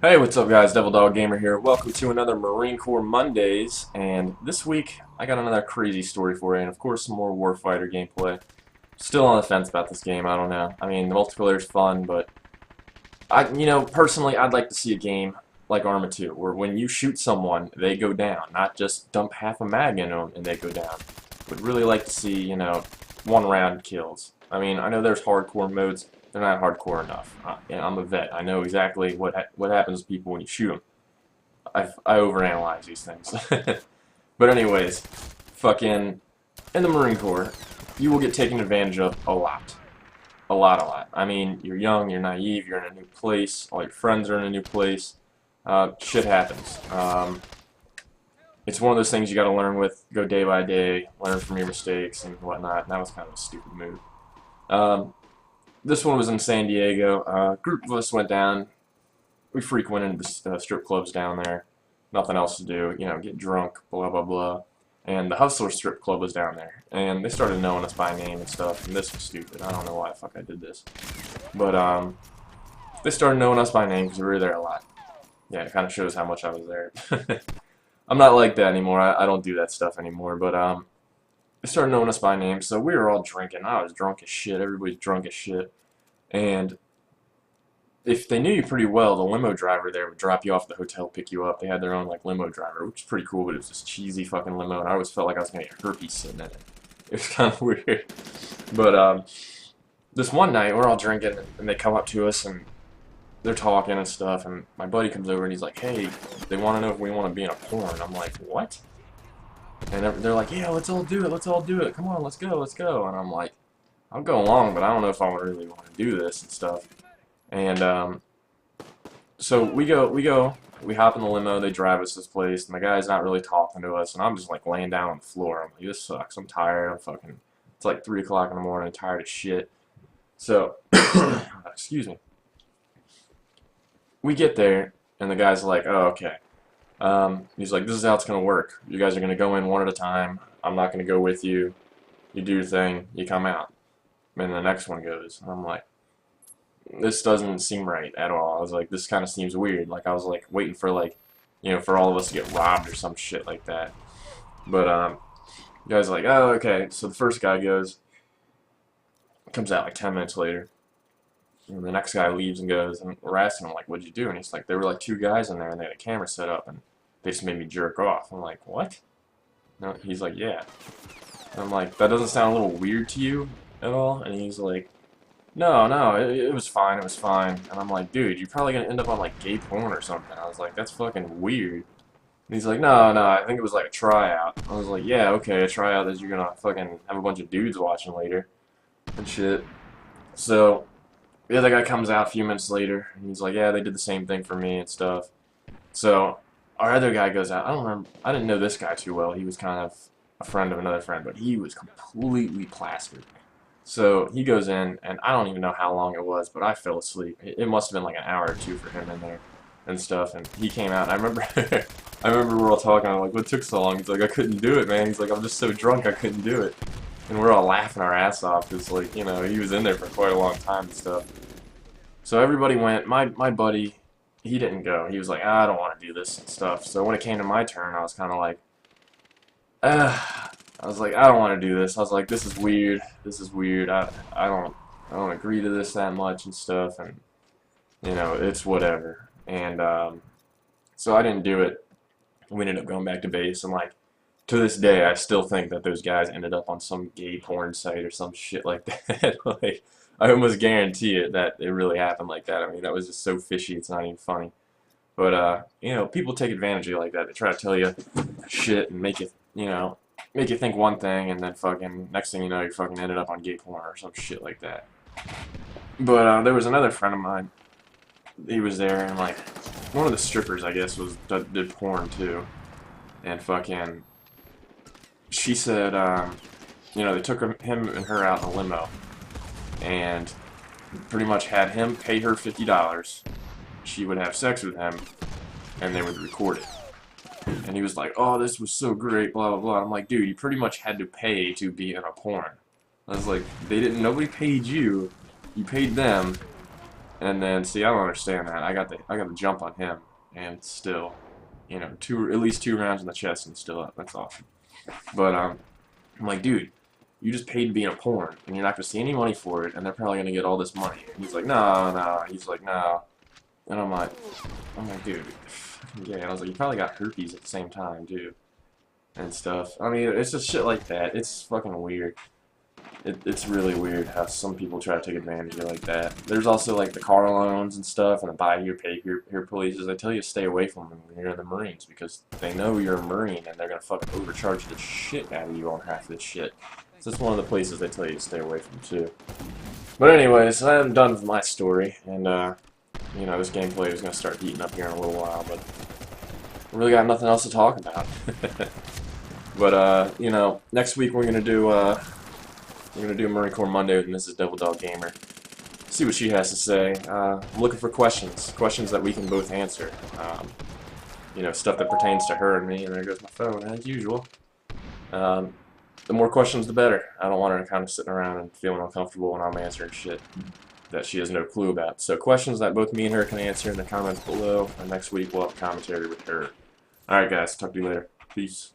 Hey, what's up guys? Devil Dog Gamer here. Welcome to another Marine Corps Mondays, and this week I got another crazy story for you, and of course some more Warfighter gameplay. Still on the fence about this game, I don't know. I mean, the multiplayer is fun, but personally I'd like to see a game like Arma 2, where when you shoot someone, they go down, not just dump half a mag in them and they go down. Would really like to see, one round kills. I mean, I know there's hardcore modes. They're not hardcore enough. I'm a vet. I know exactly what happens to people when you shoot them. I overanalyze these things. But anyways, fucking in the Marine Corps, you will get taken advantage of a lot. A lot. I mean, you're young, you're naive, you're in a new place, all your friends are in a new place. Shit happens. It's one of those things you gotta learn with, go day by day, learn from your mistakes and whatnot, and that was kind of a stupid move. Um, this one was in San Diego. A group of us went down. We frequented the strip clubs down there. Nothing else to do, get drunk, blah, blah, blah. And the Hustler strip club was down there. And they started knowing us by name and stuff, and this was stupid. I don't know why the fuck I did this. But, they started knowing us by name because we were there a lot. Yeah, it kind of shows how much I was there. I'm not like that anymore. I don't do that stuff anymore, but, they started knowing us by name, so we were all drinking. I was drunk as shit. Everybody's drunk as shit. And if they knew you pretty well, the limo driver there would drop you off at the hotel, pick you up. They had their own like limo driver, which is pretty cool, but it was this cheesy fucking limo, and I always felt like I was gonna get herpes sitting in it. It was kind of weird. But this one night we're all drinking, and they come up to us and they're talking and stuff, and my buddy comes over and he's like, "Hey, they want to know if we want to be in a porn." I'm like, "What?" And they're like, "Yeah, let's all do it. Let's all do it. Come on, let's go, let's go." And I'm like, "I'll go along, but I don't know if I really want to do this and stuff." And so we hop in the limo, they drive us to this place, and the guy's not really talking to us, and I'm just like laying down on the floor. I'm like, this sucks, I'm tired, it's like 3 o'clock in the morning, I'm tired as shit. So, excuse me. We get there, and the guy's like, "Oh, okay." He's like, "This is how it's gonna work. You guys are gonna go in one at a time. I'm not gonna go with you. You do your thing, you come out. And the next one goes." And I'm like, this doesn't seem right at all. I was like, this kind of seems weird. Like, I was like waiting for like, for all of us to get robbed or some shit like that. But the guy's like, "Oh, okay." So the first guy comes out like 10 minutes later, and the next guy leaves and goes, and we're asking him like, "What'd you do?" And he's like, "There were like 2 guys in there, and they had a camera set up, and they just made me jerk off." I'm like, "What?" No, he's like, "Yeah." And I'm like, "That doesn't sound a little weird to you at all?" And he's like, "No, no, it was fine, it was fine." And I'm like, "Dude, you're probably gonna end up on like gay porn or something." I was like, "That's fucking weird." And he's like, "No, no, I think it was like a tryout." I was like, "Yeah, okay, a tryout that you're gonna fucking have a bunch of dudes watching later and shit." So the other guy comes out a few minutes later, and he's like, "Yeah, they did the same thing for me and stuff." So our other guy goes out. I don't remember. I didn't know this guy too well. He was kind of a friend of another friend, but he was completely plastered. So he goes in, and I don't even know how long it was, but I fell asleep. It must have been like an hour or two for him in there and stuff. And he came out, and I remember, I remember we were all talking. I'm like, "What took so long?" He's like, "I couldn't do it, man." He's like, "I'm just so drunk, I couldn't do it." And we're all laughing our ass off because, like, he was in there for quite a long time and stuff. So everybody went. My buddy, he didn't go. He was like, "I don't want to do this and stuff." So when it came to my turn, I was kind of like, I was like, "I don't want to do this." I was like, "This is weird. This is weird. I don't agree to this that much and stuff, and it's whatever." And so I didn't do it. We ended up going back to base, and like to this day, I still think that those guys ended up on some gay porn site or some shit like that. Like, I almost guarantee it that it really happened like that. I mean, that was just so fishy. It's not even funny. But people take advantage of you like that. They try to tell you shit and make you think one thing, and then fucking next thing you know, you fucking ended up on gay porn or some shit like that. But there was another friend of mine. He was there, and like one of the strippers, I guess, did porn too, and fucking she said, they took him and her out in a limo, and pretty much had him pay her $50. She would have sex with him, and they would record it. And he was like, "Oh, this was so great, blah, blah, blah." I'm like, "Dude, you pretty much had to pay to be in a porn." I was like, nobody paid you, you paid them, And then, see, I don't understand that. I got the jump on him, and still, you know, at least 2 rounds in the chest, and he's still up. That's awesome. But I'm like, dude, you just paid to be in a porn, and you're not gonna see any money for it, and they're probably gonna get all this money. And he's like, no, no. He's like, no. And I'm like, dude, yeah. And I was like, you probably got herpes at the same time, too, and stuff. I mean, it's just shit like that. It's fucking weird. It's really weird how some people try to take advantage of it like that. There's also like the car loans and stuff and the buy here, pay here places. They tell you to stay away from them when you're in the Marines because they know you're a Marine and they're gonna fucking overcharge the shit out of you on half this shit. So that's one of the places they tell you to stay away from too. But anyways, I'm done with my story, and you know, this gameplay is gonna start heating up here in a little while, but I really got nothing else to talk about. But you know, next week we're gonna do Marine Corps Monday with Mrs. Devil Dog Gamer. See what she has to say. I'm looking for questions that we can both answer. You know, stuff that pertains to her and me. And there goes my phone, as usual. The more questions, the better. I don't want her kind of sitting around and feeling uncomfortable when I'm answering shit that she has no clue about. So questions that both me and her can answer in the comments below. And next week we'll have commentary with her. Alright guys, talk to you later. Peace.